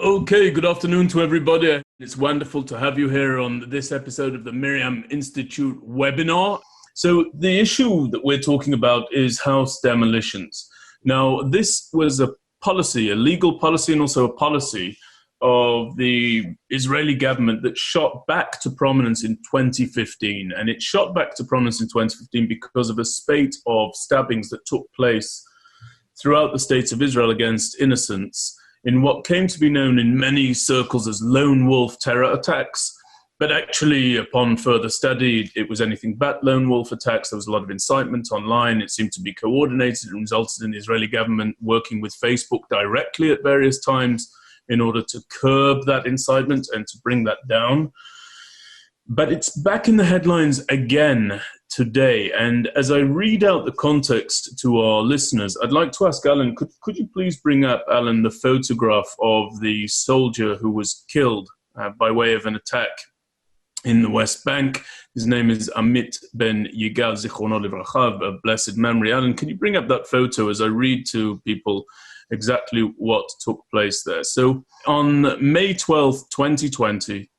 Okay, good afternoon to everybody. It's wonderful to have you here on this episode of the Miriam Institute webinar. So the issue that we're talking about is house demolitions. Now, this was a policy, a legal policy, and also a policy of the Israeli government that shot back to prominence in 2015. And it shot back to prominence in 2015 because of a spate of stabbings that took place throughout the states of Israel against innocents in what came to be known in many circles as lone wolf terror attacks. But actually, upon further study, it was anything but lone wolf attacks. There was a lot of incitement online. It seemed to be coordinated and resulted in the Israeli government working with Facebook directly at various times in order to curb that incitement and to bring that down. But it's back in the headlines again today. And as I read out the context to our listeners, I'd like to ask Alan, could you please bring up, Alan, the photograph of the soldier who was killed by way of an attack in the West Bank? His name is Amit Ben Yigal, Zichrono Livracha, of blessed memory. Alan, can you bring up that photo as I read to people exactly what took place there? So on May 12th, 2020,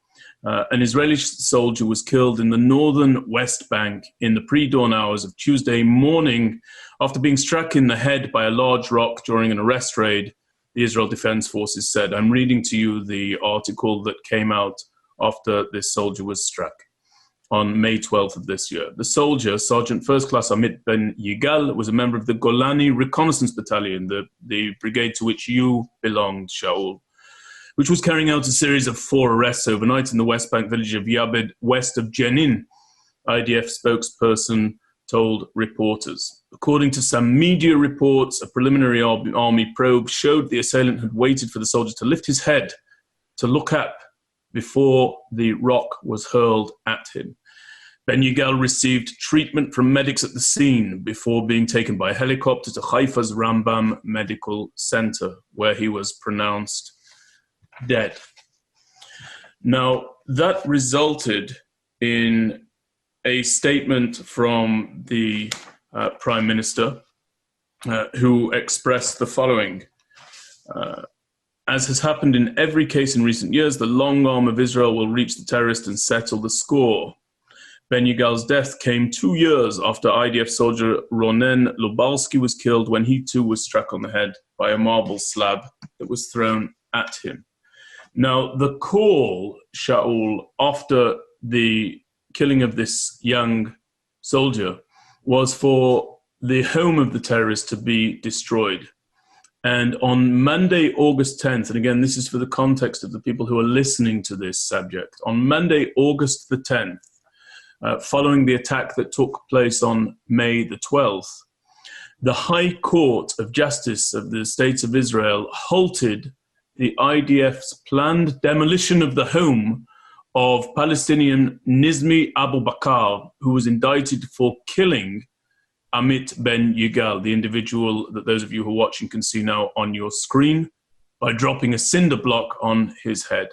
an Israeli soldier was killed in the northern West Bank in the pre-dawn hours of Tuesday morning after being struck in the head by a large rock during an arrest raid, the Israel Defense Forces said. I'm reading to you the article that came out after this soldier was struck on May 12th of this year. The soldier, Sergeant First Class Amit Ben Yigal, was a member of the Golani Reconnaissance Battalion, the brigade to which you belonged, Shaul, which was carrying out a series of 4 arrests overnight in the West Bank village of Yabed, west of Jenin, IDF spokesperson told reporters. According to some media reports, a preliminary army probe showed the assailant had waited for the soldier to lift his head to look up before the rock was hurled at him. Ben Yigal received treatment from medics at the scene before being taken by helicopter to Haifa's Rambam Medical Center, where he was pronounced dead. Now, that resulted in a statement from the Prime Minister who expressed the following. As has happened in every case in recent years, the long arm of Israel will reach the terrorist and settle the score. Ben Yigal's death came 2 years after IDF soldier Ronen Lubalski was killed when he too was struck on the head by a marble slab that was thrown at him. Now, the call, Shaul, after the killing of this young soldier was for the home of the terrorist to be destroyed. And on Monday, August 10th, and again, this is for the context of the people who are listening to this subject, on Monday, August the 10th, following the attack that took place on May the 12th, the High Court of Justice of the State of Israel halted the IDF's planned demolition of the home of Palestinian Nizmi Abu Bakr, who was indicted for killing Amit Ben Yigal, the individual that those of you who are watching can see now on your screen, by dropping a cinder block on his head.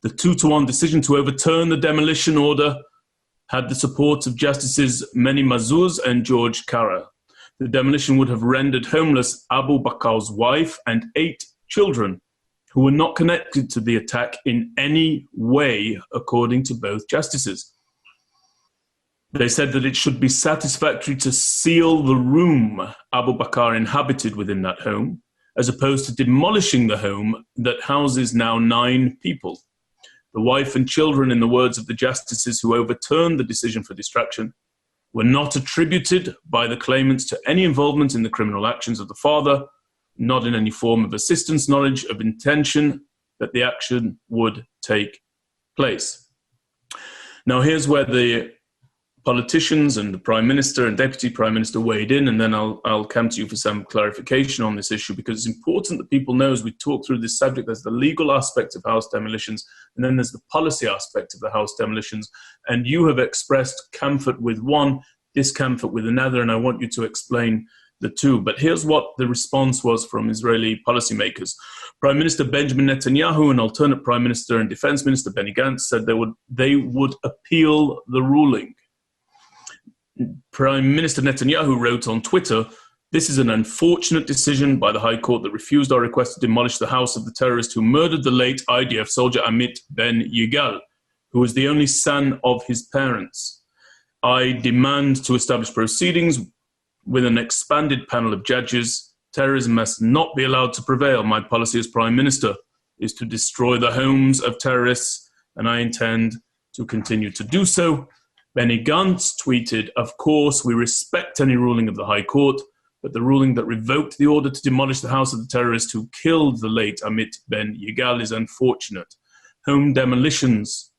The 2-1 decision to overturn the demolition order had the support of Justices Meni Mazuz and George Kara. The demolition would have rendered homeless Abu Bakr's wife and 8 children who were not connected to the attack in any way, according to both justices. They said that it should be satisfactory to seal the room Abu Bakr inhabited within that home, as opposed to demolishing the home that houses now 9 people. The wife and children, in the words of the justices who overturned the decision for destruction, were not attributed by the claimants to any involvement in the criminal actions of the father, not in any form of assistance, knowledge of intention that the action would take place. Now, here's where the politicians and the Prime Minister and Deputy Prime Minister weighed in, and then I'll come to you for some clarification on this issue, because it's important that people know as we talk through this subject, there's the legal aspect of house demolitions, and then there's the policy aspect of the house demolitions, and you have expressed comfort with one, discomfort with another, and I want you to explain the two. But here's what the response was from Israeli policymakers. Prime Minister Benjamin Netanyahu and alternate Prime Minister and Defense Minister Benny Gantz said they would appeal the ruling. Prime Minister Netanyahu wrote on Twitter, This is an unfortunate decision by the High Court that refused our request to demolish the house of the terrorist who murdered the late IDF soldier Amit Ben Yigal, who was the only son of his parents. I demand to establish proceedings with an expanded panel of judges. Terrorism must not be allowed to prevail. My policy as Prime Minister is to destroy the homes of terrorists, and I intend to continue to do so. Benny Gantz tweeted, "Of course, we respect any ruling of the High Court, but the ruling that revoked the order to demolish the house of the terrorist who killed the late Amit Ben Yigal is unfortunate. Home demolitions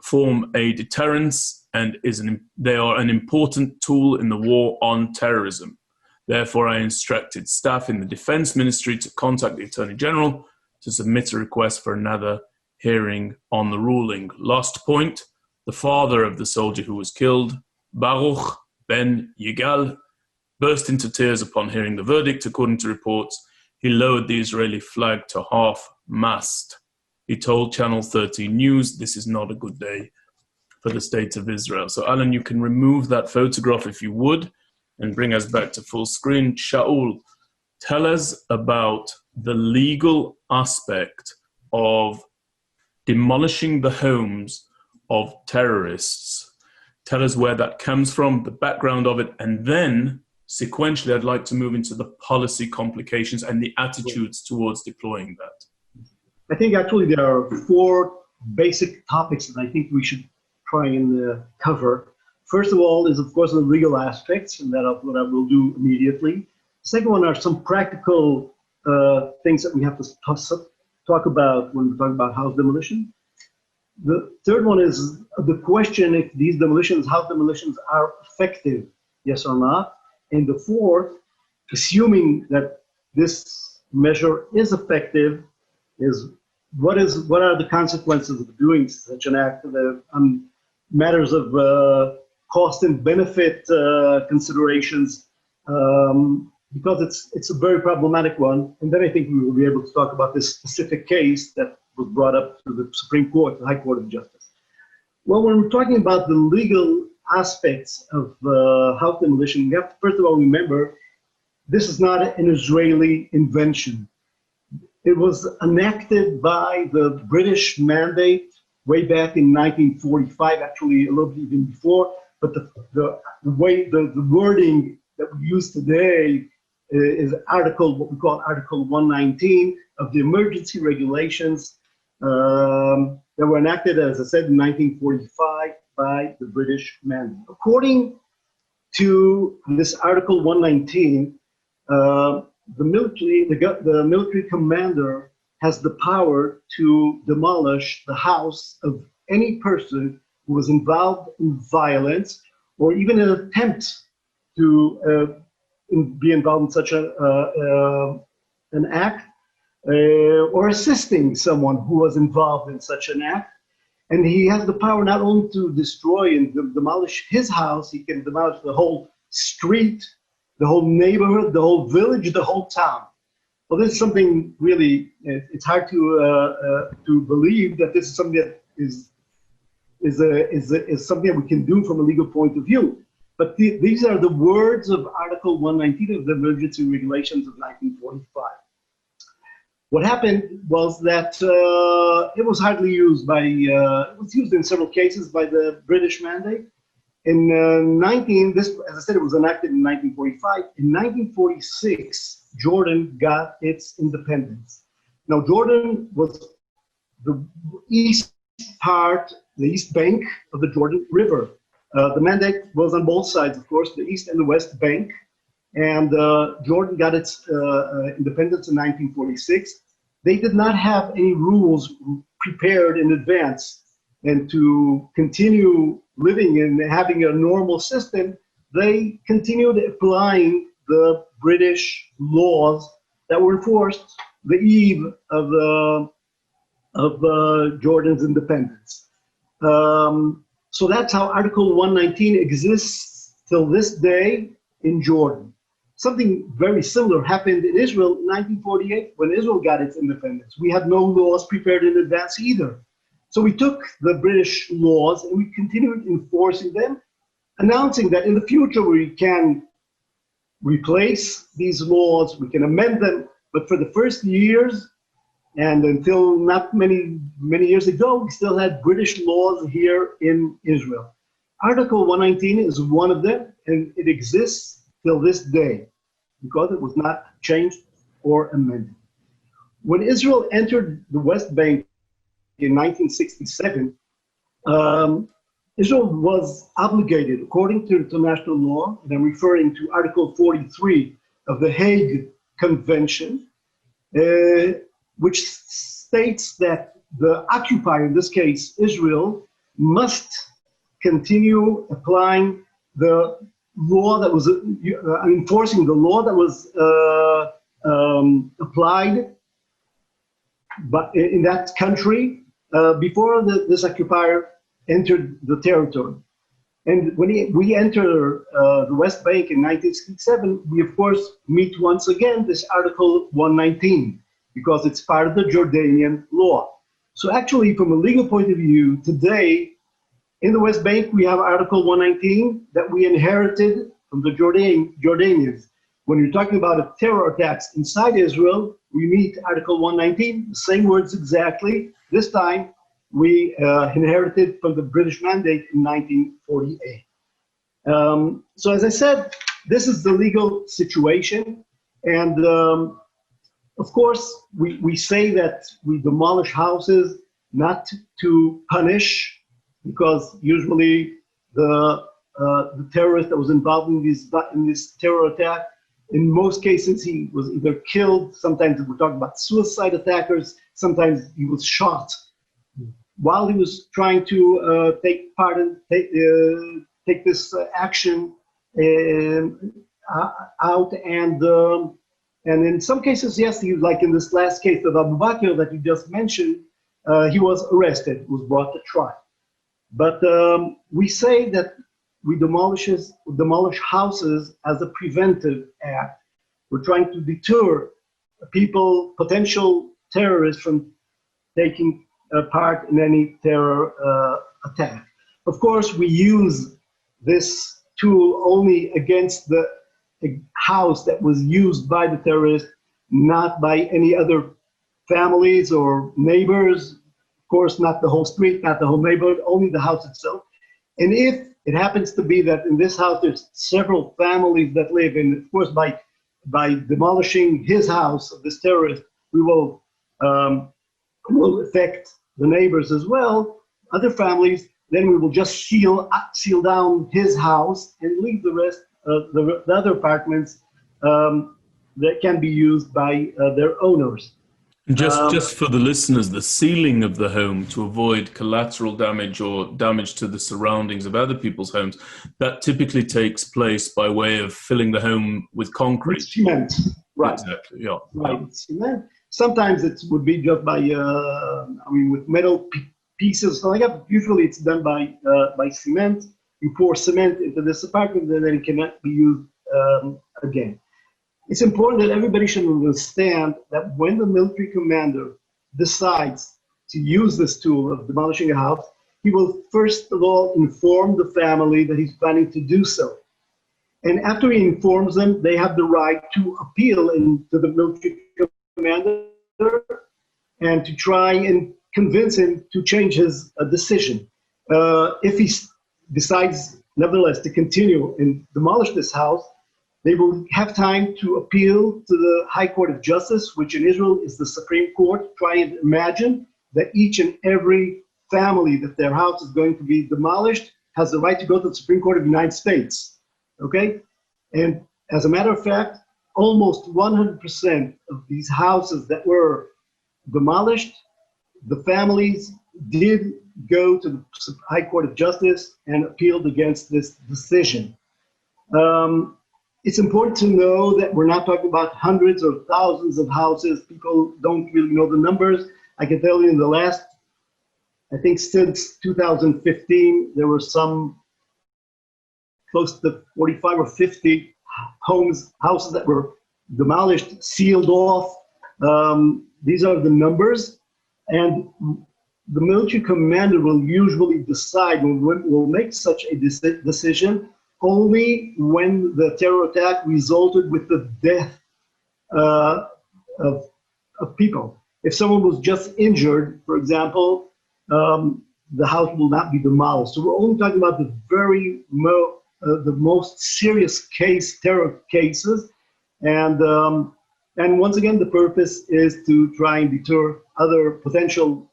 form a deterrence and they are an important tool in the war on terrorism. Therefore, I instructed staff in the Defense Ministry to contact the Attorney General to submit a request for another hearing on the ruling." Last point, the father of the soldier who was killed, Baruch Ben Yigal, burst into tears upon hearing the verdict. According to reports, he lowered the Israeli flag to half-mast. He told Channel 13 News, "This is not a good day for the state of Israel." So, Alan, you can remove that photograph if you would and bring us back to full screen. Shaul, tell us about the legal aspect of demolishing the homes of terrorists. Tell us where that comes from, the background of it, and then sequentially, I'd like to move into the policy complications and the attitudes towards deploying that. I think actually there are four basic topics that I think we should try and cover. First of all is, of course, the legal aspects, and that's what I will do immediately. Second one are some practical things that we have to talk about when we talk about house demolition. The third one is the question if these demolitions, house demolitions, are effective, yes or not. And the fourth, assuming that this measure is effective, is what are the consequences of doing such an act? Matters of cost and benefit considerations, because it's a very problematic one. And then I think we will be able to talk about this specific case that was brought up to the Supreme Court, the High Court of Justice. Well, when we're talking about the legal aspects of house demolition, we have to first of all remember this is not an Israeli invention. It was enacted by the British mandate way back in 1945, actually a little bit even before, but the wording that we use today is what we call Article 119 of the emergency regulations that were enacted, as I said, in 1945 by the British mandate. According to this Article 119, the military commander has the power to demolish the house of any person who was involved in violence or even an attempt to be involved in such an act, or assisting someone who was involved in such an act. And he has the power not only to destroy and demolish his house, he can demolish the whole street, the whole neighborhood, the whole village, the whole town. Well, this is something really, it's hard to believe that this is something that is something that we can do from a legal point of view. But these are the words of Article 119 of the Emergency Regulations of 1945. What happened was that it was hardly used it was used in several cases by the British mandate. In as I said, it was enacted in 1945. In 1946, Jordan got its independence. Now, Jordan was the east bank of the Jordan River. The mandate was on both sides, of course, the east and the west bank. And Jordan got its independence in 1946. They did not have any rules prepared in advance. And to continue living and having a normal system, they continued applying the British laws that were enforced the eve of Jordan's independence. So that's how Article 119 exists till this day in Jordan. Something very similar happened in Israel in 1948 when Israel got its independence. We had no laws prepared in advance either. So we took the British laws and we continued enforcing them, announcing that in the future we can replace these laws, we can amend them, but for the first years, and until not many years ago, we still had British laws here in Israel. Article 119 is one of them, and it exists till this day because it was not changed or amended. When Israel entered the West Bank in 1967, Israel was obligated, according to international law, and I'm referring to Article 43 of the Hague Convention, which states that the occupier, in this case Israel, must continue applying the law that was enforcing the law that was applied but in that country before this occupier entered the territory. And when we enter the West Bank in 1967, we of course meet once again this Article 119 because it's part of the Jordanian law. So actually, from a legal point of view, today in the West Bank we have Article 119 that we inherited from the Jordanians. When you're talking about terror attacks inside Israel, we meet Article 119, the same words exactly. This time, we inherited from the British Mandate in 1948. So as I said, this is the legal situation. And of course, we say that we demolish houses not to punish, because usually the terrorist that was involved in this terror attack, in most cases, he was either killed. Sometimes we're talking about suicide attackers. Sometimes he was shot while he was trying to take part in take this action out. And in some cases, yes, he, like in this last case of Abu Bakr that you just mentioned, he was arrested, was brought to trial. But we say that we demolish houses as a preventive act. We're trying to deter people, potential terrorists, from taking part in any terror attack. Of course, we use this tool only against the house that was used by the terrorist, not by any other families or neighbors. Of course, not the whole street, not the whole neighborhood, only the house itself. And if it happens to be that in this house there's several families that live, and of course by demolishing his house of this terrorist, we will affect the neighbors as well, other families. Then we will just seal down his house and leave the rest of the other apartments that can be used by their owners. Just for the listeners, the sealing of the home to avoid collateral damage or damage to the surroundings of other people's homes, that typically takes place by way of filling the home with concrete. With cement, right. Exactly, yeah. Right, cement. Sometimes it would be just by, with metal pieces. So usually it's done by cement. You pour cement into this apartment and then it cannot be used again. It's important that everybody should understand that when the military commander decides to use this tool of demolishing a house, he will first of all inform the family that he's planning to do so. And after he informs them, they have the right to appeal to the military commander and to try and convince him to change his decision. If he decides, nevertheless, to continue and demolish this house, they will have time to appeal to the High Court of Justice, which in Israel is the Supreme Court. Try and imagine that each and every family that their house is going to be demolished has the right to go to the Supreme Court of the United States. Okay? And as a matter of fact, almost 100% of these houses that were demolished, the families did go to the High Court of Justice and appealed against this decision. It's important to know that we're not talking about hundreds or thousands of houses. People don't really know the numbers. I can tell you in the last, I think since 2015, there were some close to 45 or 50 houses that were demolished, sealed off. These are the numbers. And the military commander will usually decide, will make such a decision only when the terror attack resulted with the death of people. If someone was just injured, for example, the house will not be demolished. So we're only talking about the the most serious terror cases, and once again, the purpose is to try and deter other potential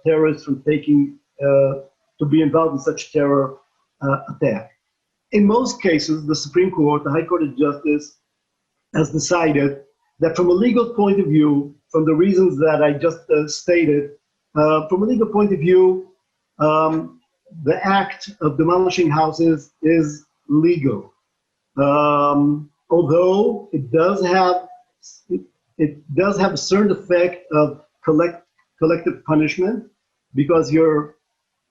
terrorists from to be involved in such terror attack. In most cases, the Supreme Court, the High Court of Justice, has decided that from a legal point of view, from the reasons that I just stated, from a legal point of view, the act of demolishing houses is legal. Although it does have a certain effect of collective punishment, because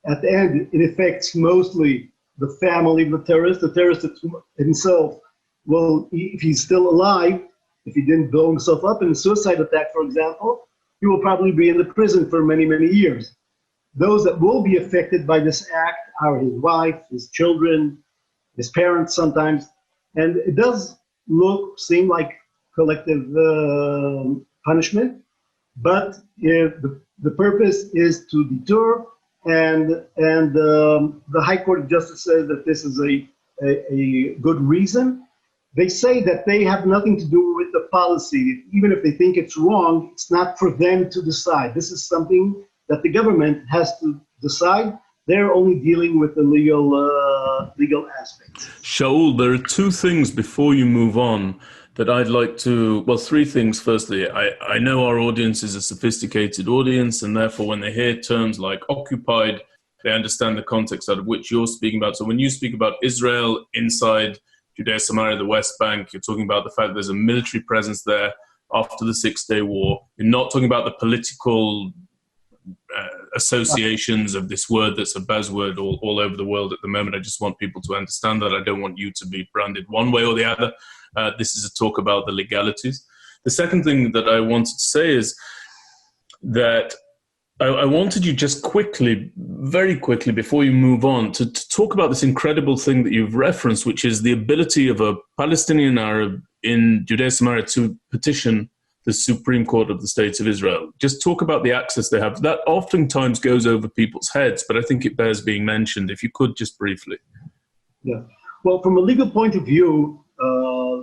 at the end, it affects mostly the family of the terrorist. The terrorist himself, well, if he's still alive, if he didn't blow himself up in a suicide attack, for example, he will probably be in the prison for many, many years. Those that will be affected by this act are his wife, his children, his parents sometimes. And it does seem like collective punishment, but the purpose is to deter, and the High Court of Justice says that this is a good reason. They say that they have nothing to do with the policy. Even if they think it's wrong, it's not for them to decide. This is something that the government has to decide. They're only dealing with the legal aspects. Shaul, there are two things before you move on that I'd like to, well, three things. Firstly, I know our audience is a sophisticated audience, and therefore when they hear terms like occupied, they understand the context out of which you're speaking about. So when you speak about Israel inside Judea, Samaria, the West Bank, you're talking about the fact that there's a military presence there after the Six-Day War. You're not talking about the political associations of this word that's a buzzword all over the world at the moment. I just want people to understand that. I don't want you to be branded one way or the other. This is a talk about the legalities. The second thing that I wanted to say is that I wanted you just quickly, very quickly, before you move on, to talk about this incredible thing that you've referenced, which is the ability of a Palestinian Arab in Judea Samaria to petition the Supreme Court of the State of Israel. Just talk about the access they have. That oftentimes goes over people's heads, but I think it bears being mentioned. If you could just briefly. Yeah. Well, from a legal point of view,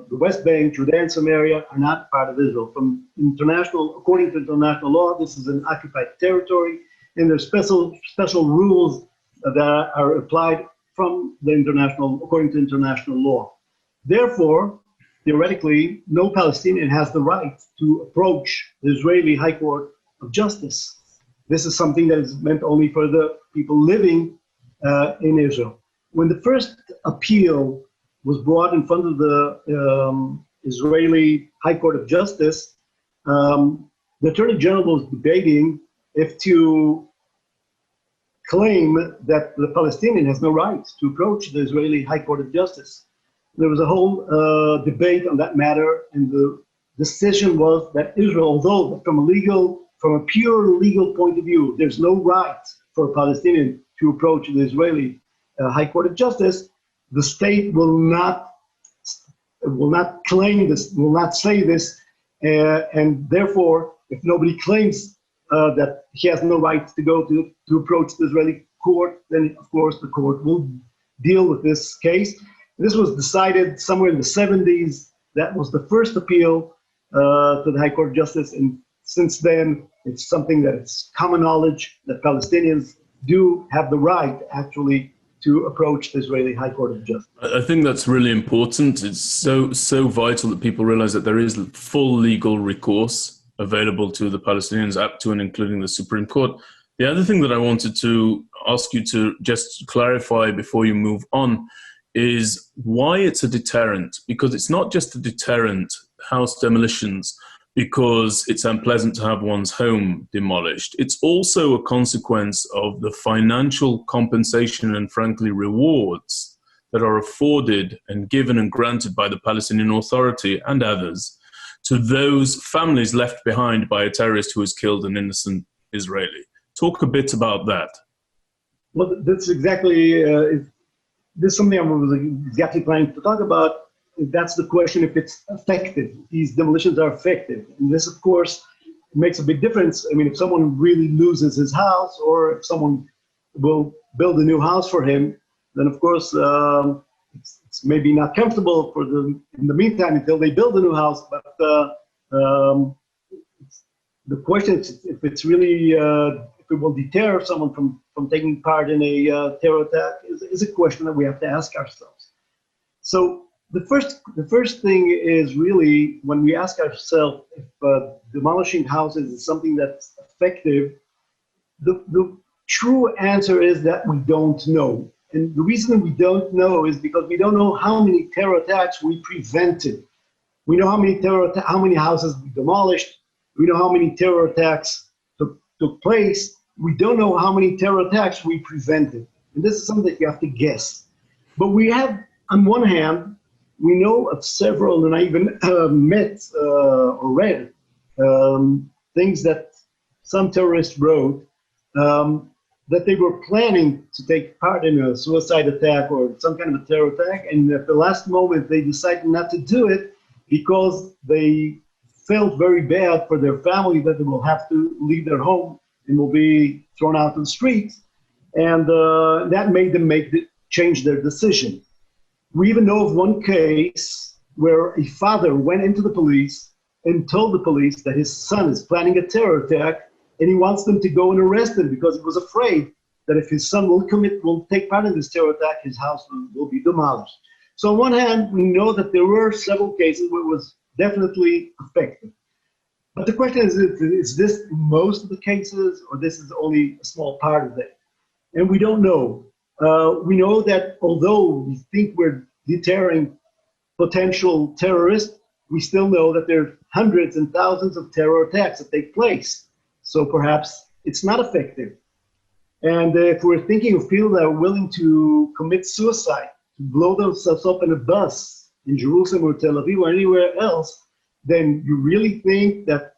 the West Bank, Judea and Samaria are not part of Israel. According to international law, this is an occupied territory, and there's special rules that are applied according to international law. Therefore, theoretically, no Palestinian has the right to approach the Israeli High Court of Justice. This is something that is meant only for the people living in Israel. When the first appeal was brought in front of the Israeli High Court of Justice, the Attorney General was debating if to claim that the Palestinian has no right to approach the Israeli High Court of Justice. There was a whole debate on that matter, and the decision was that Israel, although from a pure legal point of view, there's no right for a Palestinian to approach the Israeli High Court of Justice, the state will not claim this, will not say this, and therefore, if nobody claims that he has no right to go to approach the Israeli court, then of course the court will deal with this case. This was decided somewhere in the 70s. That was the first appeal to the High Court of Justice, and since then, it's something that it's common knowledge that Palestinians do have the right, actually, to approach the Israeli High Court of Justice. I think that's really important. It's so vital that people realize that there is full legal recourse available to the Palestinians, up to and including the Supreme Court. The other thing that I wanted to ask you to just clarify before you move on is why it's a deterrent. Because it's not just a deterrent, house demolitions, because it's unpleasant to have one's home demolished. It's also a consequence of the financial compensation and, frankly, rewards that are afforded and given and granted by the Palestinian Authority and others to those families left behind by a terrorist who has killed an innocent Israeli. Talk a bit about that. Well, that's exactly this is something I was exactly planning to talk about. That's the question, if it's effective. These demolitions are effective. And this, of course, makes a big difference. I mean, if someone really loses his house, or if someone will build a new house for him, then of course it's maybe not comfortable for them in the meantime until they build a new house. But the question is if it's really if it will deter someone from taking part in a terror attack is a question that we have to ask ourselves. So the first thing is really when we ask ourselves if demolishing houses is something that's effective, the true answer is that we don't know. And the reason we don't know is because we don't know how many terror attacks we prevented. We know how many houses we demolished. We know how many terror attacks took place. We don't know how many terror attacks we prevented. And this is something that you have to guess. But we have, on one hand, we know of several, and I even met or read things that some terrorists wrote, that they were planning to take part in a suicide attack or some kind of a terror attack, and at the last moment they decided not to do it because they felt very bad for their family that they will have to leave their home and will be thrown out to the streets, and that made them change their decision. We even know of one case where a father went into the police and told the police that his son is planning a terror attack, and he wants them to go and arrest him because he was afraid that if his son will take part in this terror attack, his house will be demolished. So on one hand, we know that there were several cases where it was definitely effective. But the question is this most of the cases, or this is only a small part of it? And we don't know. We know that although we think we're deterring potential terrorists, we still know that there are hundreds and thousands of terror attacks that take place. So perhaps it's not effective. And if we're thinking of people that are willing to commit suicide, to blow themselves up in a bus in Jerusalem or Tel Aviv or anywhere else, then you really think that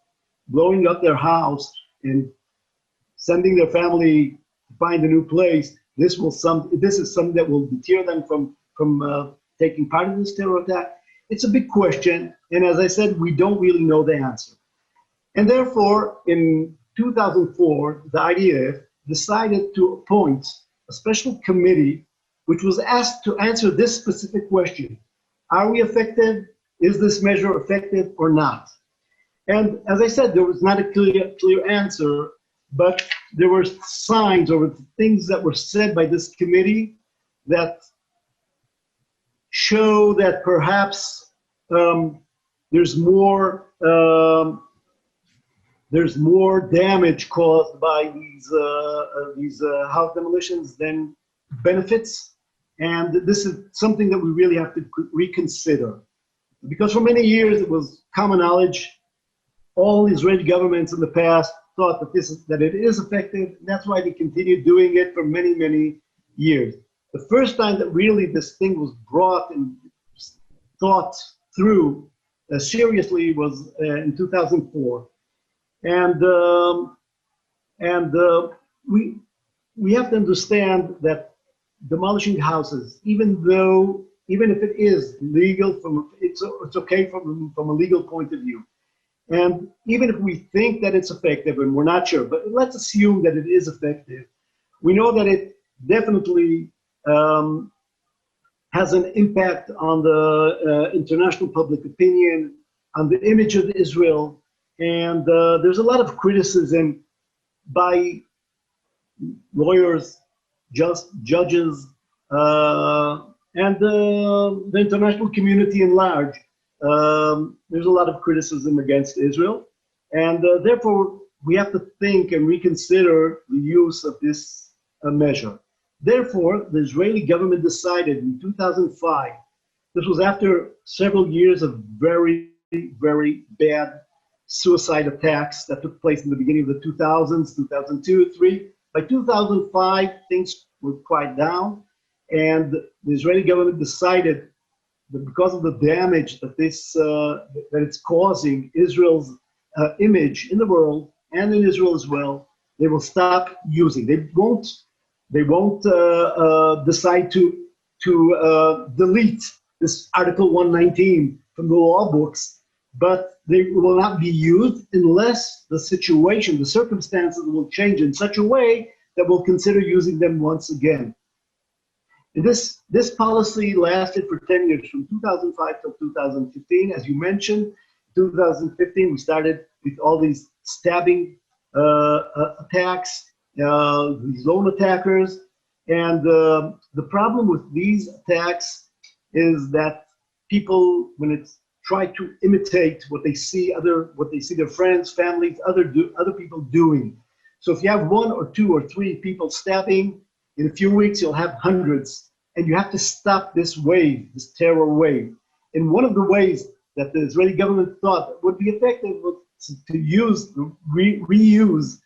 blowing up their house and sending their family to find a new place, this is something that will deter them from taking part in this terror attack? It's a big question, and as I said, we don't really know the answer. And therefore, in 2004, the IDF decided to appoint a special committee which was asked to answer this specific question. Are we effective? Is this measure effective or not? And as I said, there was not a clear answer, but there were signs or things that were said by this committee that show that perhaps there's more damage caused by these house demolitions than benefits, and this is something that we really have to reconsider, because for many years it was common knowledge. All Israeli governments in the past thought that it is effective, and that's why they continued doing it for many years. The first time that really this thing was brought and thought through seriously was in 2004. And we have to understand that demolishing houses, even if it is legal, it's okay from a legal point of view. And even if we think that it's effective, and we're not sure, but let's assume that it is effective, we know that it definitely has an impact on the international public opinion, on the image of Israel. And there's a lot of criticism by lawyers, judges, and the international community in large. There's a lot of criticism against Israel. And therefore, we have to think and reconsider the use of this measure. Therefore, the Israeli government decided in 2005, this was after several years of very bad suicide attacks that took place in the beginning of the 2000s, 2002, 2003. By 2005, things were quite down, and the Israeli government decided that because of the damage that that it's causing Israel's image in the world and in Israel as well, they will stop using. They won't decide to to delete this Article 119 from the law books, but they will not be used unless the situation, the circumstances will change in such a way that we'll consider using them once again. And this policy lasted for 10 years, from 2005 till 2015. As you mentioned, 2015, we started with all these stabbing attacks, these lone attackers. And the problem with these attacks is that people, when it's try to imitate what they see their friends, families, other people doing. So if you have 1 or 2 or 3 people stabbing, in a few weeks you'll have hundreds, and you have to stop this wave, this terror wave. And one of the ways that the Israeli government thought would be effective was to use, reuse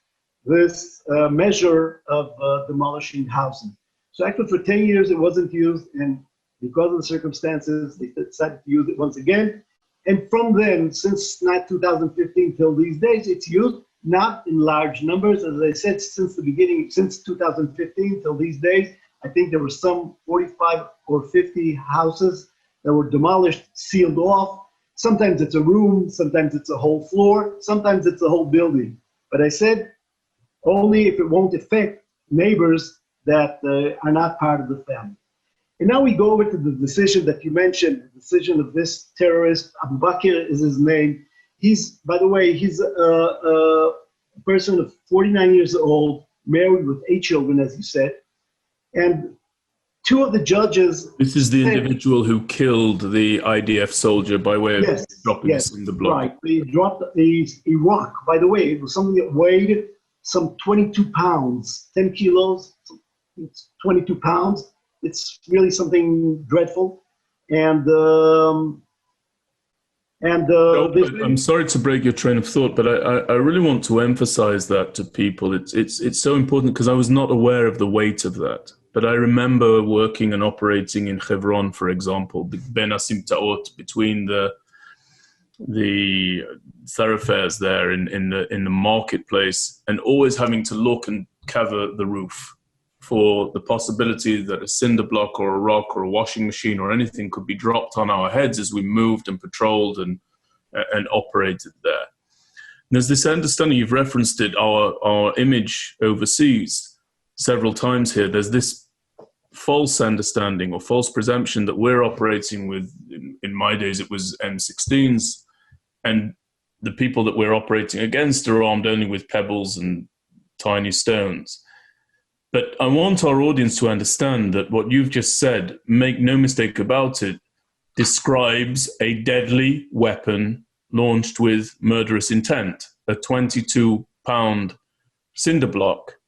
this measure of demolishing housing. So actually for 10 years it wasn't used, and because of the circumstances, they decided to use it once again. And from then, since not 2015 till these days, it's used not in large numbers. As I said, since the beginning, since 2015 till these days, I think there were some 45 or 50 houses that were demolished, sealed off. Sometimes it's a room, sometimes it's a whole floor, sometimes it's a whole building. But I said only if it won't affect neighbors that are not part of the family. And now we go over to the decision that you mentioned, the decision of this terrorist. Abu Bakr is his name. He's, by the way, he's a person of 49 years old, married with 8 children, as you said. And 2 of the judges... This is the individual who killed the IDF soldier by way of dropping us in the block. Right. They dropped Iraq. By the way, it was something that weighed some 22 pounds, 10 kilos, it's 22 pounds. It's really something dreadful, and I'm sorry to break your train of thought, but I really want to emphasize that to people. It's so important because I was not aware of the weight of that. But I remember working and operating in Hebron, for example, Ben Asimtaot, between the thoroughfares there in the marketplace, and always having to look and cover the roof for the possibility that a cinder block or a rock or a washing machine or anything could be dropped on our heads as we moved and patrolled and operated there. And there's this understanding, you've referenced it, our image overseas several times here. There's this false understanding or false presumption that we're operating with, in my days it was M16s, and the people that we're operating against are armed only with pebbles and tiny stones. But I want our audience to understand that what you've just said, make no mistake about it, describes a deadly weapon launched with murderous intent. A 22-pound cinder block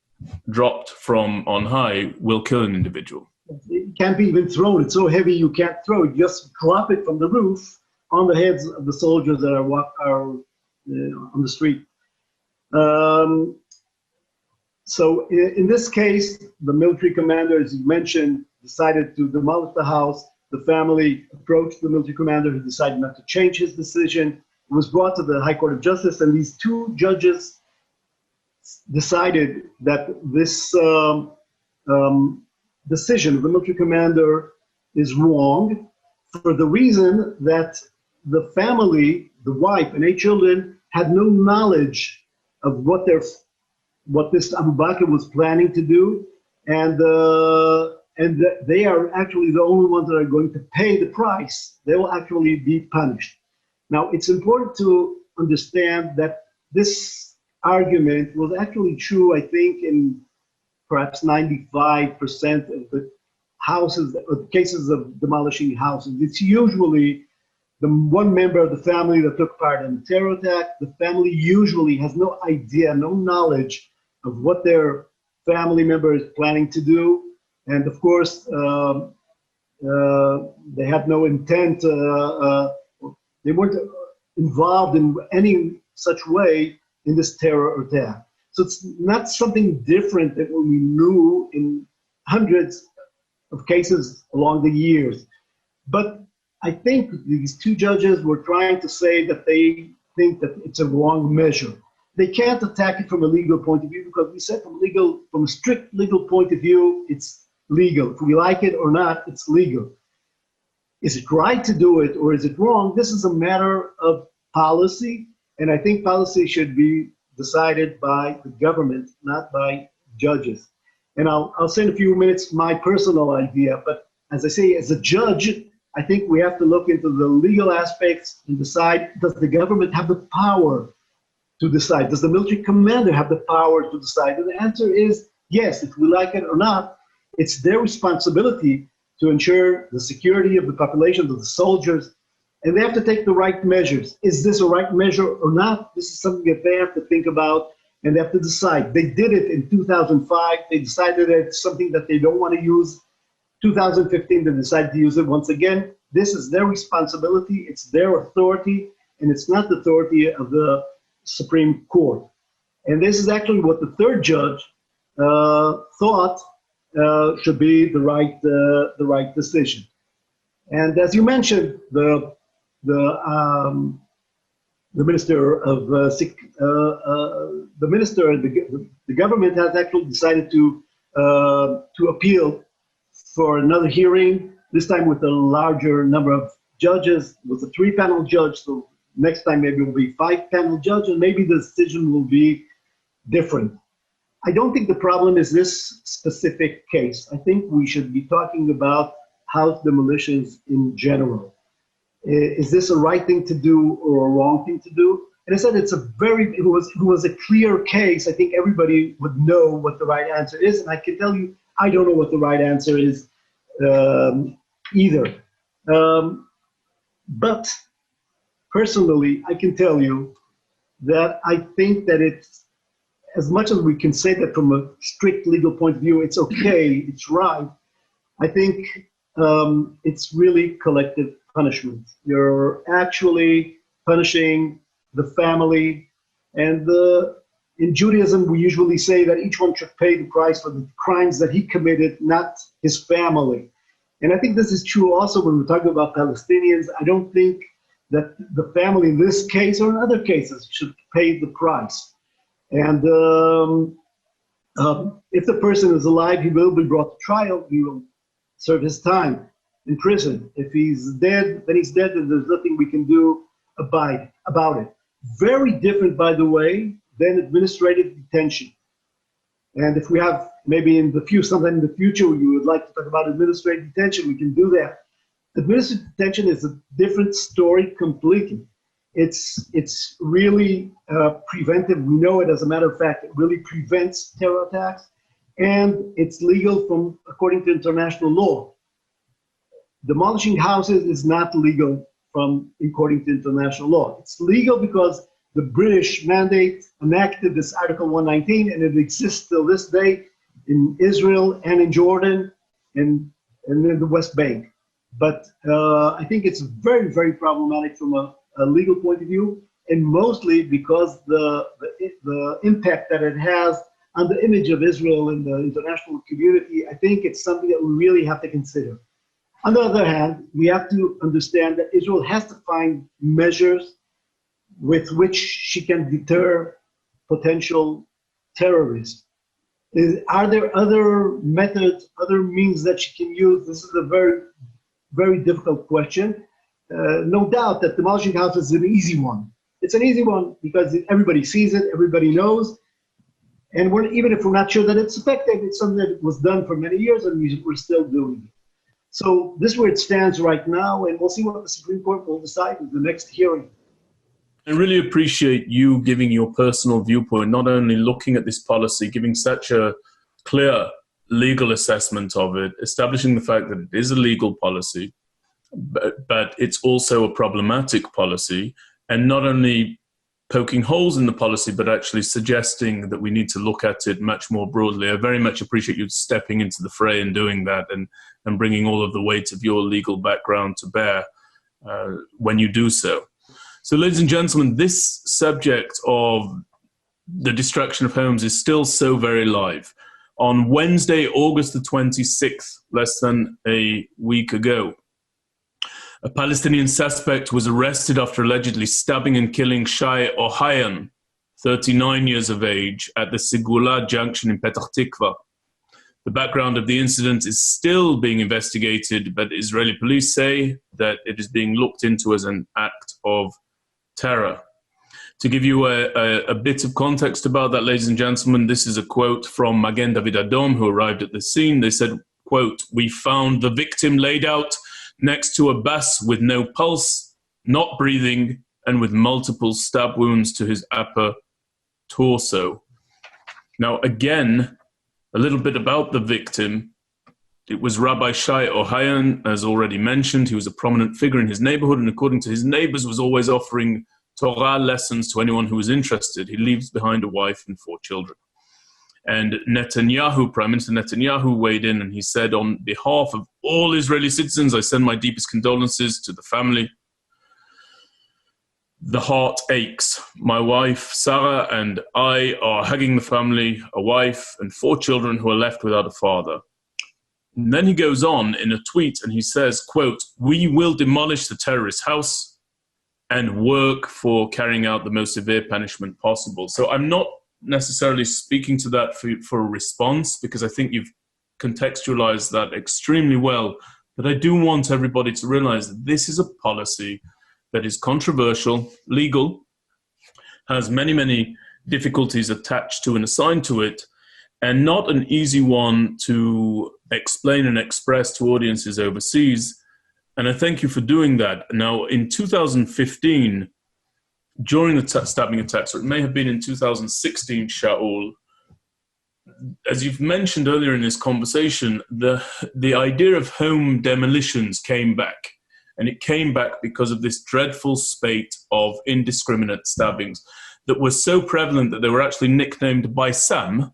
dropped from on high will kill an individual. It can't be even thrown. It's so heavy you can't throw it. Just drop it from the roof on the heads of the soldiers that are on the street. So in this case, the military commander, as you mentioned, decided to demolish the house. The family approached the military commander, who decided not to change his decision. It was brought to the High Court of Justice, and these 2 judges decided that this decision of the military commander is wrong for the reason that the family, the wife and 8 children, had no knowledge of what this Abu Bakr was planning to do, and they are actually the only ones that are going to pay the price. They will actually be punished. Now, it's important to understand that this argument was actually true, I think, in perhaps 95% of the houses, or cases of demolishing houses. It's usually the one member of the family that took part in the terror attack. The family usually has no idea, no knowledge of what their family member is planning to do. And of course, they had no intent, they weren't involved in any such way in this terror attack. So it's not something different than what we knew in hundreds of cases along the years. But I think these 2 judges were trying to say that they think that it's a wrong measure. They can't attack it from a legal point of view, because we said from a strict legal point of view, it's legal. If we like it or not, it's legal. Is it right to do it or is it wrong? This is a matter of policy, and I think policy should be decided by the government, not by judges. And I'll say in a few minutes my personal idea, but as I say, as a judge, I think we have to look into the legal aspects and decide, does the government have the power to decide? Does the military commander have the power to decide? And the answer is yes. If we like it or not, it's their responsibility to ensure the security of the population, of the soldiers, and they have to take the right measures. Is this a right measure or not? This is something that they have to think about and they have to decide. They did it in 2005. They decided that it's something that they don't want to use. 2015, they decided to use it once again. This is their responsibility. It's their authority, and it's not the authority of the Supreme Court. And this is actually what the third judge thought should be the right decision. And as you mentioned, the minister of the government has actually decided to appeal for another hearing, this time with a larger number of judges, with a 3-panel judge. So next time maybe it will be 5-panel judge, and maybe the decision will be different. I don't think the problem is this specific case. I think we should be talking about house demolitions in general. Is this a right thing to do or a wrong thing to do? And I said it was a clear case. I think everybody would know what the right answer is, and I can tell you, I don't know what the right answer is either. But personally, I can tell you that I think that it's, as much as we can say that from a strict legal point of view, it's okay, it's right, I think it's really collective punishment. You're actually punishing the family, and in Judaism, we usually say that each one should pay the price for the crimes that he committed, not his family. And I think this is true also when we're talking about Palestinians. I don't think that the family in this case or in other cases should pay the price. And if the person is alive, he will be brought to trial. He will serve his time in prison. If he's dead, then he's dead, and there's nothing we can do about it. Very different, by the way, than administrative detention. And if we have maybe sometime in the future you would like to talk about administrative detention, we can do that. Administrative detention is a different story completely. It's really preventive. We know it, as a matter of fact. It really prevents terror attacks, and it's legal according to international law. Demolishing houses is not legal according to international law. It's legal because the British mandate enacted this Article 119, and it exists till this day in Israel and in Jordan and in the West Bank. But I think it's very, very problematic from a legal point of view, and mostly because the impact that it has on the image of Israel in the international community. I think it's something that we really have to consider. On the other hand, we have to understand that Israel has to find measures with which she can deter potential terrorists. Are there other methods, other means that she can use? This is a very, very difficult question. No doubt that demolishing houses is an easy one. It's an easy one because everybody sees it, everybody knows, and even if we're not sure that it's effective, it's something that was done for many years and we're still doing it. So this is where it stands right now, and we'll see what the Supreme Court will decide in the next hearing. I really appreciate you giving your personal viewpoint, not only looking at this policy, giving such a clear legal assessment of it, establishing the fact that it is a legal policy, but it's also a problematic policy, and not only poking holes in the policy, but actually suggesting that we need to look at it much more broadly. I very much appreciate you stepping into the fray and doing that, and bringing all of the weight of your legal background to bear when you do so. So, ladies and gentlemen, this subject of the destruction of homes is still so very live. On Wednesday, August the 26th, less than a week ago, a Palestinian suspect was arrested after allegedly stabbing and killing Shai Ohayan, 39 years of age, at the Sigula junction in Petah Tikva. The background of the incident is still being investigated, but Israeli police say that it is being looked into as an act of terror. To give you a bit of context about that, ladies and gentlemen, this is a quote from Magen David Adom, who arrived at the scene. They said, quote, "We found the victim laid out next to a bus with no pulse, not breathing, and with multiple stab wounds to his upper torso." Now, again, a little bit about the victim. It was Rabbi Shai Ohayan, as already mentioned. He was a prominent figure in his neighborhood, and according to his neighbors, was always offering Torah lessons to anyone who was interested. He leaves behind a wife and 4 children. And Netanyahu, Prime Minister Netanyahu, weighed in and he said, "On behalf of all Israeli citizens, I send my deepest condolences to the family. The heart aches. My wife, Sarah, and I are hugging the family, a wife and 4 children who are left without a father." And then he goes on in a tweet and he says, quote, "We will demolish the terrorist house and work for carrying out the most severe punishment possible." So I'm not necessarily speaking to that for a response, because I think you've contextualized that extremely well. But I do want everybody to realize that this is a policy that is controversial, legal, has many, many difficulties attached to and assigned to it, and not an easy one to explain and express to audiences overseas. And I thank you for doing that. Now, in 2015, during the stabbing attacks, or it may have been in 2016, Shaul, as you've mentioned earlier in this conversation, the idea of home demolitions came back. And it came back because of this dreadful spate of indiscriminate stabbings that was so prevalent that they were actually nicknamed by some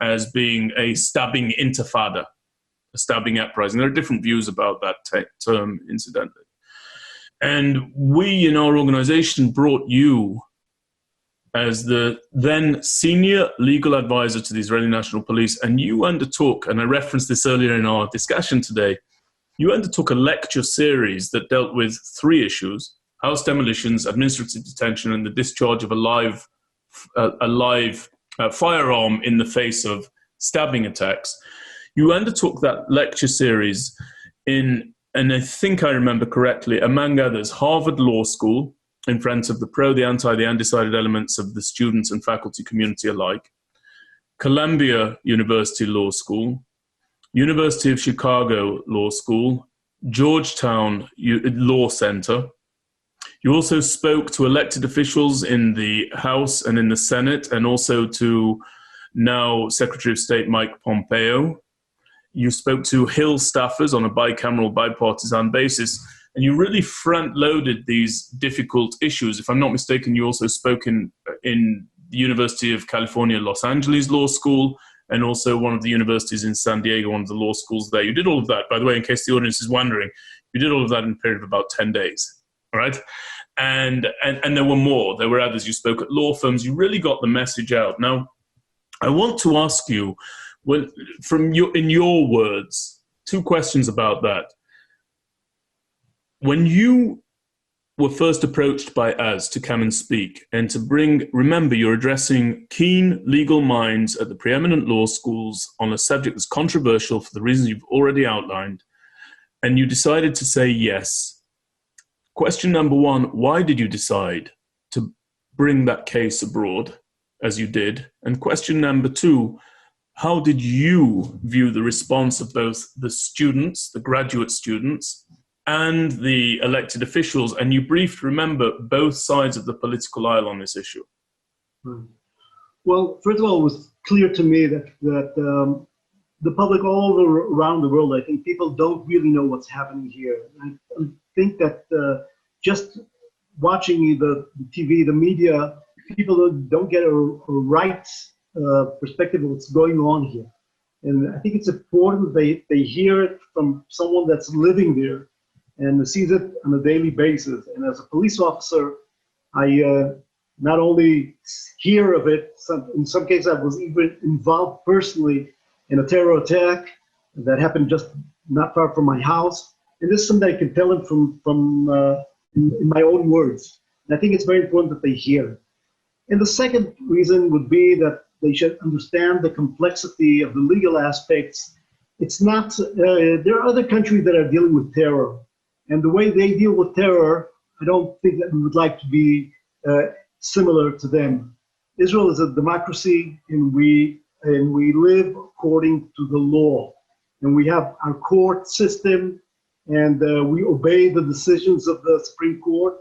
as being a stabbing intifada, a stabbing uprising. There are different views about that term, incidentally. And we in our organization brought you as the then senior legal advisor to the Israeli National Police, and you undertook, and I referenced this earlier in our discussion today, you undertook a lecture series that dealt with 3 issues: house demolitions, administrative detention, and the discharge of a live firearm in the face of stabbing attacks. You undertook that lecture series in, and I think I remember correctly, among others, Harvard Law School, in front of the pro, the anti, the undecided elements of the students and faculty community alike, Columbia University Law School, University of Chicago Law School, Georgetown Law Center. You also spoke to elected officials in the House and in the Senate, and also to now Secretary of State Mike Pompeo. You spoke to Hill staffers on a bicameral, bipartisan basis, and you really front-loaded these difficult issues. If I'm not mistaken, you also spoke in the University of California, Los Angeles Law School, and also one of the universities in San Diego, one of the law schools there. You did all of that, by the way, in case the audience is wondering. You did all of that in a period of about 10 days, all right? And there were more. There were others. You spoke at law firms. You really got the message out. Now, I want to ask you, in your words, 2 questions about that. When you were first approached by us to come and speak and to bring, remember, you're addressing keen legal minds at the preeminent law schools on a subject that's controversial for the reasons you've already outlined, and you decided to say yes. Question number 1, why did you decide to bring that case abroad as you did? And question number 2, how did you view the response of both the students, the graduate students, and the elected officials? And you briefed, remember, both sides of the political aisle on this issue. Well, first of all, it was clear to me that the public all around the world, I think people don't really know what's happening here. I think that just watching the TV, the media, people don't get a right perspective of what's going on here. And I think it's important they hear it from someone that's living there and sees it on a daily basis. And as a police officer, I not only hear of it, in some cases I was even involved personally in a terror attack that happened just not far from my house. And this is something I can tell them in my own words. And I think it's very important that they hear it. And the second reason would be that They should understand the complexity of the legal aspects. It's not, there are other countries that are dealing with terror. And the way they deal with terror, I don't think that we would like to be similar to them. Israel is a democracy, and we live according to the law. And we have our court system, and we obey the decisions of the Supreme Court.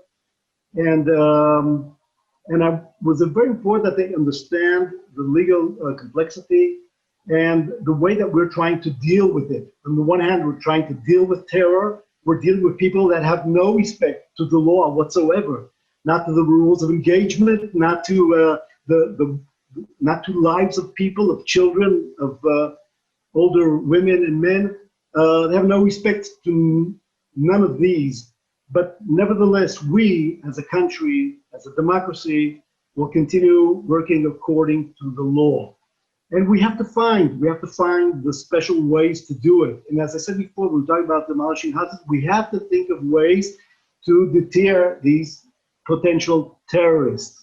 And it was very important that they understand the legal complexity and the way that we're trying to deal with it. On the one hand, we're trying to deal with terror. We're dealing with people that have no respect to the law whatsoever, not to the rules of engagement, not to not to lives of people, of children, of older women and men. They have no respect to none of these. But nevertheless, we as a country, as a democracy, will continue working according to the law. And we have to find the special ways to do it. And as I said before, we were talking about demolishing houses. We have to think of ways to deter these potential terrorists.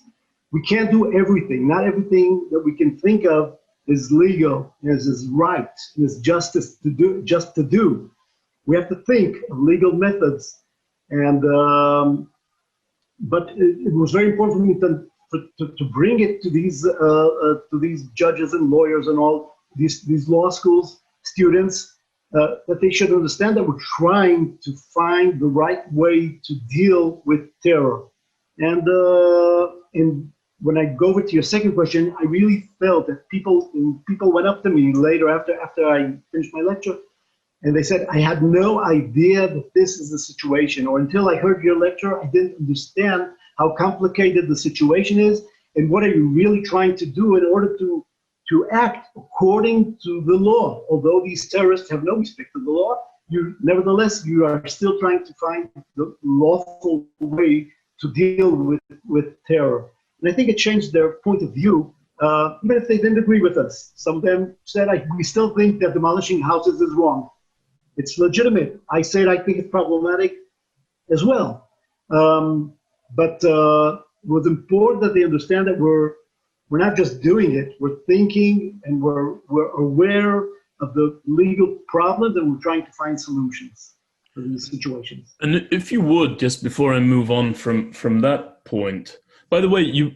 We can't do everything. Not everything that we can think of is legal, is right, and is justice to do. Just to do. We have to think of legal methods. And but it was very important for me to bring it to these judges and lawyers and all these law schools students, that they should understand that we're trying to find the right way to deal with terror. And when I go over to your second question, I really felt that people went up to me later after I finished my lecture, and they said, I had no idea that this is the situation, or until I heard your lecture, I didn't understand how complicated the situation is, and what are you really trying to do in order to act according to the law. Although these terrorists have no respect for the law, nevertheless, you are still trying to find the lawful way to deal with terror. And I think it changed their point of view, even if they didn't agree with us. Some of them said, we still think that demolishing houses is wrong. It's legitimate. I said I think it's problematic as well. But it was important that they understand that we're not just doing it, we're thinking, and we're aware of the legal problems, and we're trying to find solutions for these situations. And if you would, just before I move on from that point, by the way, you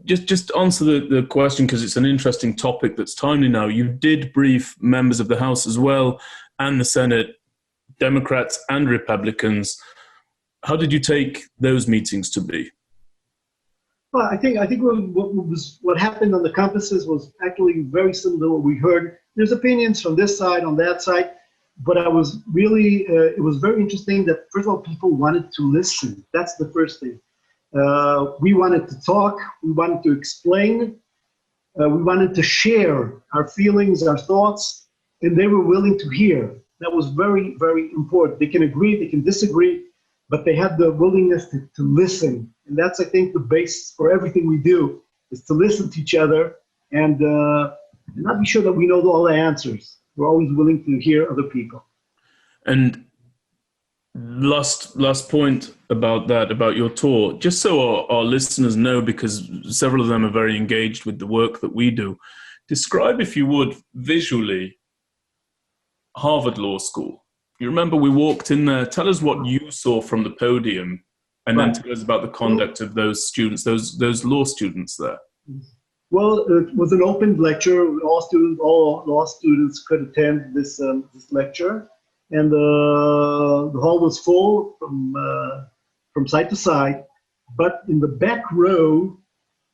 just answer the question, because it's an interesting topic that's timely now. You did brief members of the House as well and the Senate, Democrats and Republicans. How did you take those meetings to be? Well, I think what happened on the campuses was actually very similar to what we heard. There's opinions from this side, on that side, but I was really, it was very interesting that, first of all, people wanted to listen. That's the first thing. We wanted to talk, we wanted to explain, we wanted to share our feelings, our thoughts, and they were willing to hear. That was very, very important. They can agree, they can disagree, but they had the willingness to listen. And that's, I think, the base for everything we do, is to listen to each other and not be sure that we know all the answers. We're always willing to hear other people. And last point about that, about your tour, just so our listeners know, because several of them are very engaged with the work that we do, describe, if you would, visually, Harvard Law School. You remember we walked in there. Tell us what you saw from the podium, and then tell us about the conduct of those students, those law students there. Well, it was an open lecture. All law students could attend this lecture, and the hall was full from side to side. But in the back row,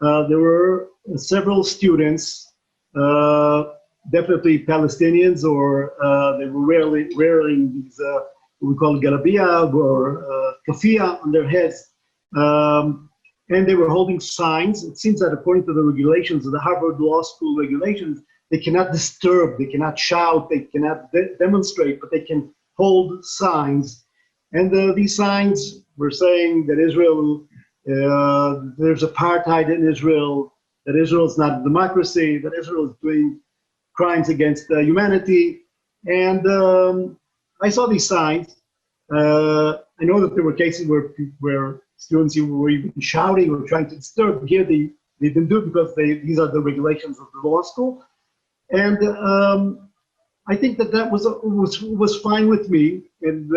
there were several students, definitely Palestinians, or they were wearing these what we call galabia or kafia on their heads. And they were holding signs. It seems that according to the regulations of the Harvard Law School regulations, they cannot disturb, they cannot shout, they cannot demonstrate, but they can hold signs. And these signs were saying that Israel, there's apartheid in Israel, that Israel is not a democracy, that Israel is doing crimes against humanity. And I saw these signs. I know that there were cases where students who were even shouting or trying to disturb. Here, they didn't do it because these are the regulations of the law school. And I think that was fine with me. And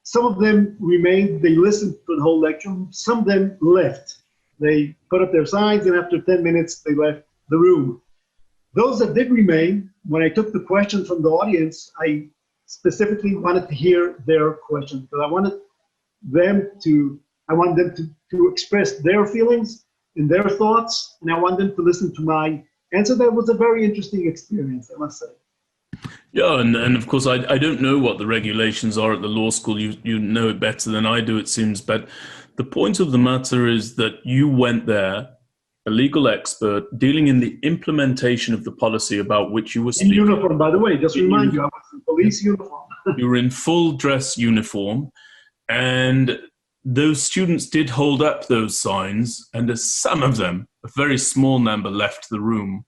some of them remained, they listened to the whole lecture. Some of them left. They put up their signs, and after 10 minutes, they left the room. Those that did remain, when I took the questions from the audience, I specifically wanted to hear their questions, because I wanted them to express their feelings and their thoughts, and I wanted them to listen to my answer. That was a very interesting experience, I must say. Yeah, and of course, I don't know what the regulations are at the law school. You know it better than I do, it seems. But the point of the matter is that you went there, a legal expert, dealing in the implementation of the policy about which you were speaking. In uniform, by the way, just remind you, I was in police uniform. You were in full dress uniform, and those students did hold up those signs, and some of them, a very small number, left the room.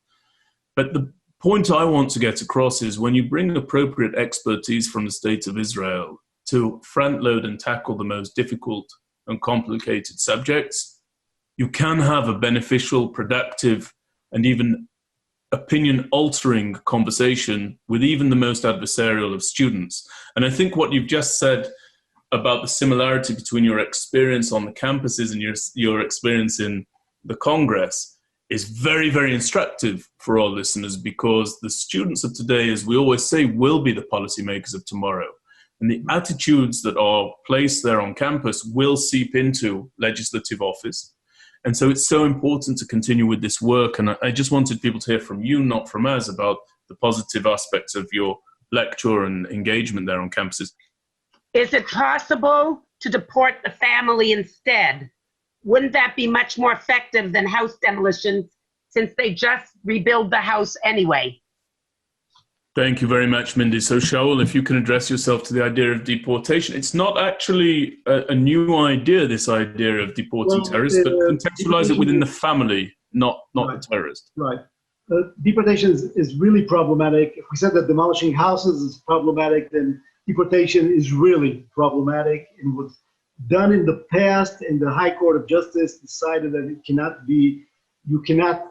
But the point I want to get across is when you bring appropriate expertise from the State of Israel to front load and tackle the most difficult and complicated subjects, you can have a beneficial, productive, and even opinion-altering conversation with even the most adversarial of students. And I think what you've just said about the similarity between your experience on the campuses and your experience in the Congress is very, very instructive for our listeners, because the students of today, as we always say, will be the policymakers of tomorrow. And the attitudes that are placed there on campus will seep into legislative office. And so it's so important to continue with this work. And I just wanted people to hear from you, not from us, about the positive aspects of your lecture and engagement there on campuses. Is it possible to deport the family instead? Wouldn't that be much more effective than house demolitions, since they just rebuild the house anyway? Thank you very much, Mindy. So, Shaul, if you can address yourself to the idea of deportation. It's not actually a new idea, this idea of deporting terrorists, but contextualize it within the family, not right. the terrorist. Right. Deportation is really problematic. If we said that demolishing houses is problematic, then deportation is really problematic. It was done in the past, and the High Court of Justice decided that you cannot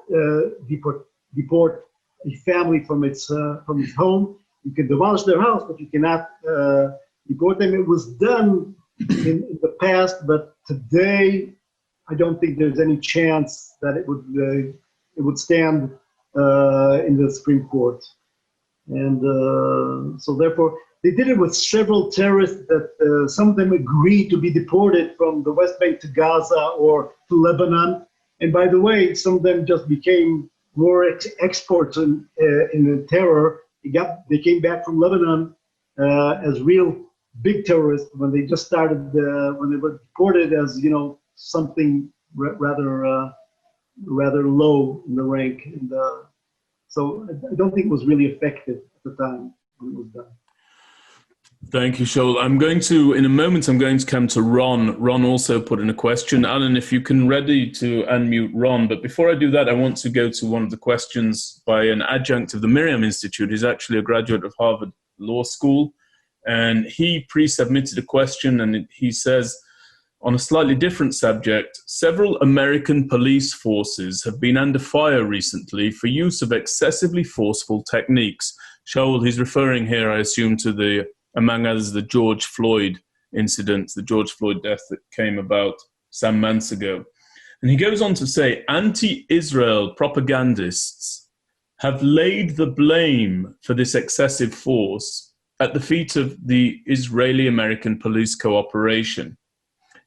deport a family from its home. You can demolish their house, but you cannot deport them. It was done in the past, but today I don't think there's any chance that it would stand in the Supreme Court. And so therefore, they did it with several terrorists that some of them agreed to be deported from the West Bank to Gaza or to Lebanon. And by the way, some of them just became more experts in terror. They came back from Lebanon as real big terrorists when they just started, when they were deported as, something rather low in the rank. And so I don't think it was really effective at the time when it was done. Thank you, Shaul. In a moment, I'm going to come to Ron. Ron also put in a question. Alan, if you can ready to unmute Ron. But before I do that, I want to go to one of the questions by an adjunct of the Miriam Institute. He's actually a graduate of Harvard Law School. And he pre-submitted a question, and he says, on a slightly different subject, several American police forces have been under fire recently for use of excessively forceful techniques. Shaul, he's referring here, I assume, to among others, the George Floyd incident, the George Floyd death that came about some months ago. And he goes on to say, anti-Israel propagandists have laid the blame for this excessive force at the feet of the Israeli-American police cooperation.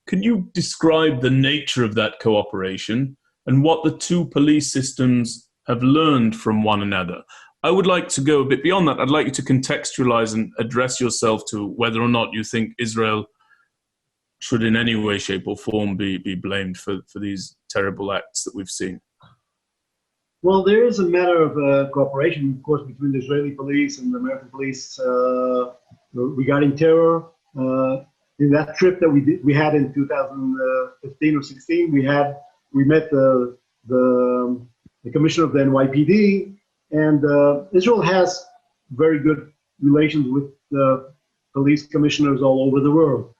Can you describe the nature of that cooperation and what the two police systems have learned from one another? I would like to go a bit beyond that. I'd like you to contextualize and address yourself to whether or not you think Israel should in any way, shape or form be blamed for these terrible acts that we've seen. Well, there is a matter of cooperation, of course, between the Israeli police and the American police regarding terror. In that trip that we had in 2015 or 16, we met the commissioner of the NYPD. And Israel has very good relations with the police commissioners all over the world.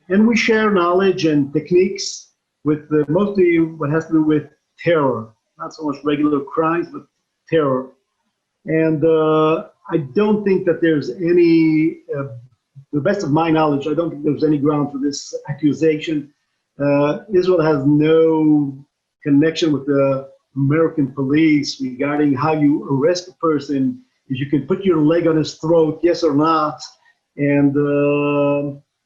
And we share knowledge and techniques with mostly what has to do with terror, not so much regular crimes, but terror. And I don't think that there's any, to the best of my knowledge, I don't think there's any ground for this accusation. Israel has no connection with the American police regarding how you arrest a person, if you can put your leg on his throat, yes or not, and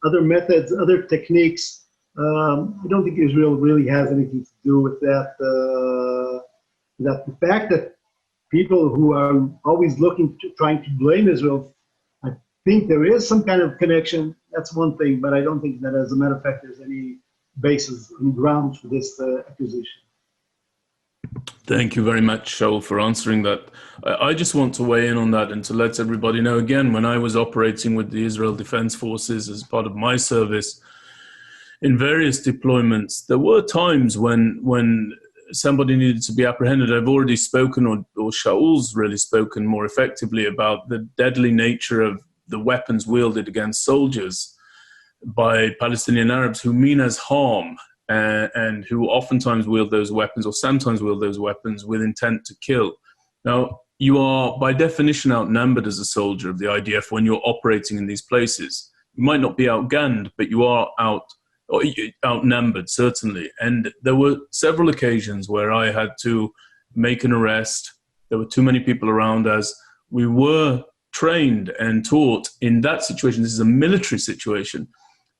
other methods, other techniques. I don't think Israel really has anything to do with that. That the fact that people who are always trying to blame Israel, I think there is some kind of connection. That's one thing, but I don't think that, as a matter of fact, there's any basis, any grounds for this accusation. Thank you very much, Shaul, for answering that. I just want to weigh in on that and to let everybody know, again, when I was operating with the Israel Defense Forces as part of my service in various deployments, there were times when somebody needed to be apprehended. I've already spoken, or Shaul's really spoken more effectively about the deadly nature of the weapons wielded against soldiers by Palestinian Arabs who mean us harm, and who oftentimes wield those weapons, or sometimes wield those weapons with intent to kill. Now, you are by definition outnumbered as a soldier of the IDF when you're operating in these places. You might not be outgunned, but you are outnumbered, certainly. And there were several occasions where I had to make an arrest. There were too many people around us. We were trained and taught in that situation, this is a military situation,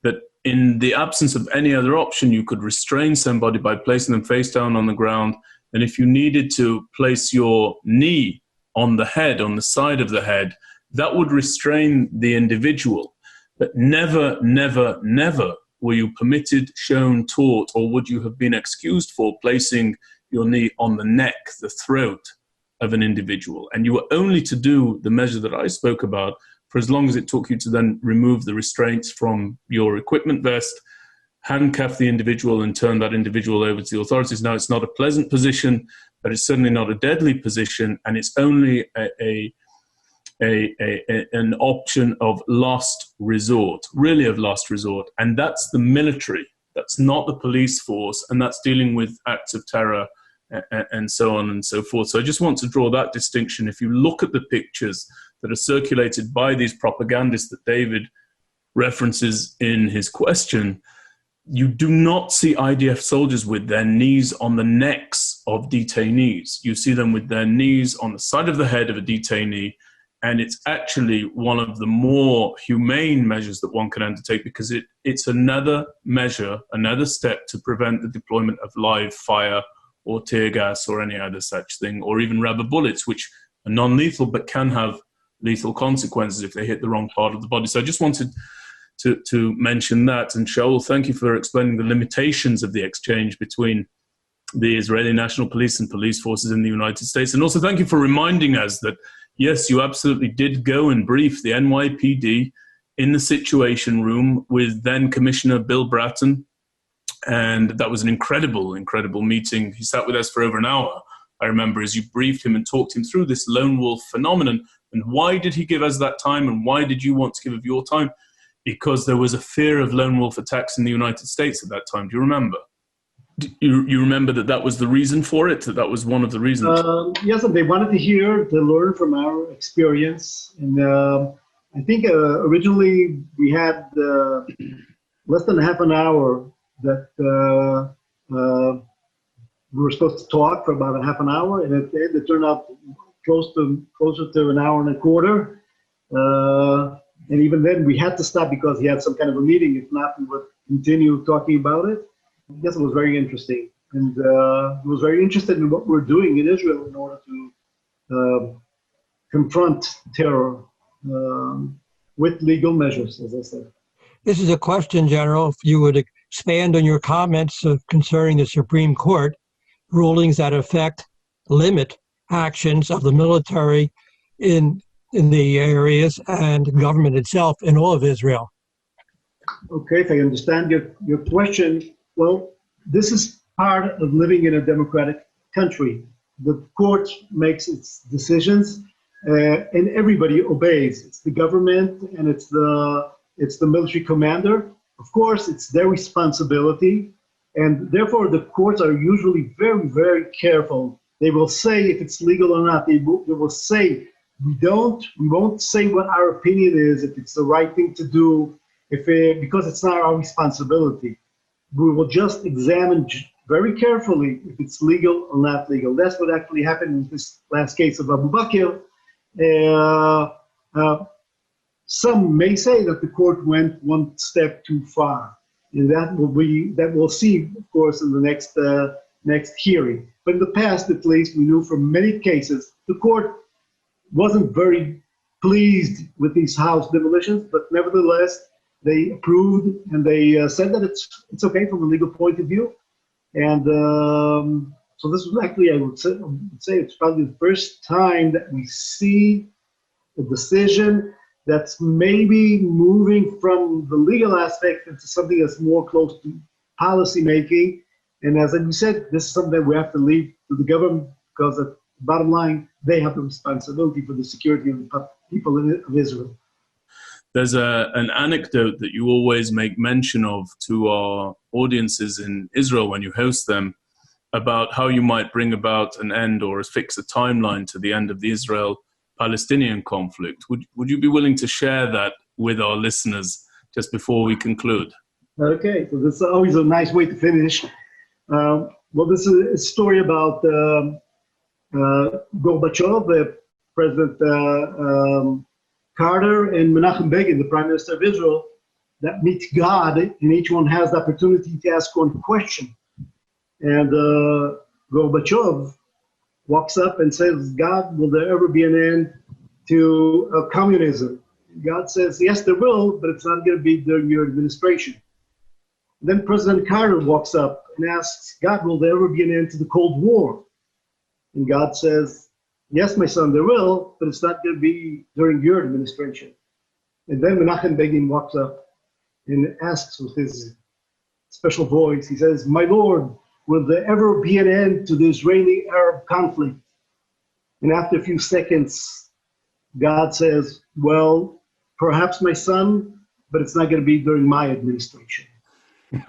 that in the absence of any other option, you could restrain somebody by placing them face down on the ground. And if you needed to place your knee on the head, on the side of the head, that would restrain the individual. But never, never, never were you permitted, shown, taught, or would you have been excused for placing your knee on the neck, the throat of an individual. And you were only to do the measure that I spoke about for as long as it took you to then remove the restraints from your equipment vest, handcuff the individual, and turn that individual over to the authorities. Now, it's not a pleasant position, but it's certainly not a deadly position, and it's only an option of last resort, really of last resort. And that's the military. That's not the police force, and that's dealing with acts of terror and so on and so forth. So I just want to draw that distinction. If you look at the pictures that are circulated by these propagandists that David references in his question, you do not see IDF soldiers with their knees on the necks of detainees. You see them with their knees on the side of the head of a detainee, and it's actually one of the more humane measures that one can undertake, because it's another measure, another step to prevent the deployment of live fire or tear gas or any other such thing, or even rubber bullets, which are non-lethal but can have lethal consequences if they hit the wrong part of the body. So I just wanted to mention that. And Shaul, thank you for explaining the limitations of the exchange between the Israeli National Police and police forces in the United States. And also thank you for reminding us that, yes, you absolutely did go and brief the NYPD in the Situation Room with then Commissioner Bill Bratton. And that was an incredible, incredible meeting. He sat with us for over an hour, I remember, as you briefed him and talked him through this lone wolf phenomenon. And why did he give us that time, and why did you want to give of your time? Because there was a fear of lone wolf attacks in the United States at that time. Do you remember? You remember that was the reason for it? That was one of the reasons? Yes, and they wanted to learn from our experience. And I think originally we had less than half an hour that we were supposed to talk for about a half an hour, and at the end it turned out closer to an hour and a quarter. And even then we had to stop because he had some kind of a meeting. If not, we would continue talking about it. Yes, it was very interesting. And he was very interested in what we're doing in Israel in order to confront terror with legal measures, as I said. This is a question, General. If you would expand on your comments concerning the Supreme Court rulings that limit actions of the military in the areas and government itself in all of Israel. Okay, if I understand your question, well, this is part of living in a democratic country. The court makes its decisions and everybody obeys. It's the government and it's the military commander. Of course, it's their responsibility, And therefore, the courts are usually very, very careful. They will say if it's legal or not. They will say, we won't say what our opinion is, if it's the right thing to do, because it's not our responsibility. We will just examine very carefully if it's legal or not legal. That's what actually happened in this last case of Abu Bakr. Some may say that the court went one step too far, and that we'll see, of course, in the next hearing. But in the past, at least, we knew from many cases the court wasn't very pleased with these house demolitions, but nevertheless, they approved and they said that it's okay from a legal point of view. And so this was actually, I would say it's probably the first time that we see a decision that's maybe moving from the legal aspect into something that's more close to policy making. And as I said, this is something that we have to leave to the government, because at the bottom line, they have the responsibility for the security of the people of Israel. There's an anecdote that you always make mention of to our audiences in Israel when you host them, about how you might bring about an end or fix a timeline to the end of the Israel-Palestinian conflict. Would you be willing to share that with our listeners just before we conclude? Okay, so this is always a nice way to finish. Well, this is a story about Gorbachev, President Carter, and Menachem Begin, the Prime Minister of Israel, that meet God, and each one has the opportunity to ask one question. And Gorbachev walks up and says, God, will there ever be an end to communism? God says, yes, there will, but it's not going to be during your administration. Then President Carter walks up and asks, God, will there ever be an end to the Cold War? And God says, yes, my son, there will, but it's not going to be during your administration. And then Menachem Begin walks up and asks with his special voice, he says, my Lord, will there ever be an end to the Israeli-Arab conflict? And after a few seconds, God says, well, perhaps, my son, but it's not going to be during my administration.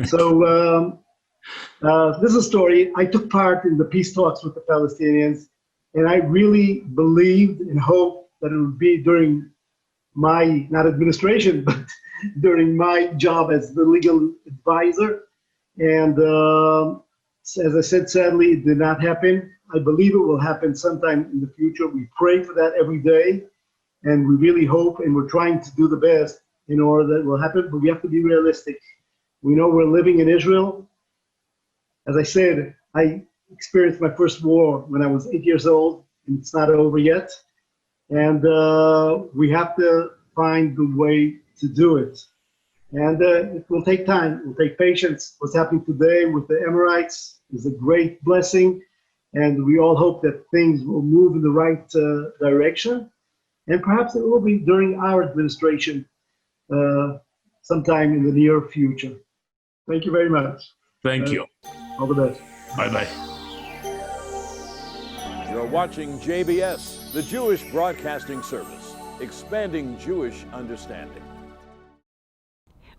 So this is a story. I took part in the peace talks with the Palestinians, and I really believed and hoped that it would be during my, not administration, but during my job as the legal advisor. And as I said, sadly, it did not happen. I believe it will happen sometime in the future. We pray for that every day, and we really hope, and we're trying to do the best in order that it will happen, but we have to be realistic. We know we're living in Israel. As I said, I experienced my first war when I was 8 years old, and it's not over yet. And we have to find the way to do it. And it will take time, it will take patience. What's happening today with the Emirates is a great blessing, and we all hope that things will move in the right direction. And perhaps it will be during our administration sometime in the near future. Thank you very much. Thank you. All the best. Bye-bye. You're watching JBS, the Jewish Broadcasting Service, expanding Jewish understanding.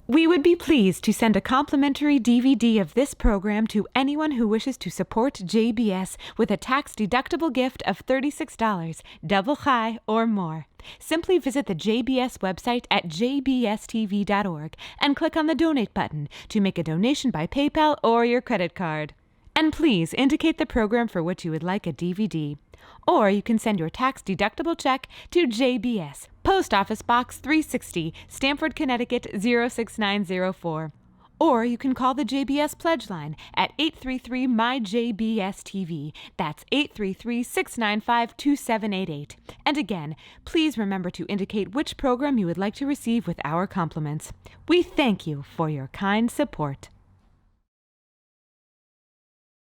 We would be pleased to send a complimentary DVD of this program to anyone who wishes to support JBS with a tax-deductible gift of $36, double chai or more. Simply visit the JBS website at jbstv.org and click on the Donate button to make a donation by PayPal or your credit card. And please indicate the program for which you would like a DVD. Or you can send your tax-deductible check to JBS, Post Office Box 360, Stamford, Connecticut 06904. Or you can call the JBS Pledge Line at 833-MY-JBS-TV. That's 833-695-2788. And again, please remember to indicate which program you would like to receive with our compliments. We thank you for your kind support.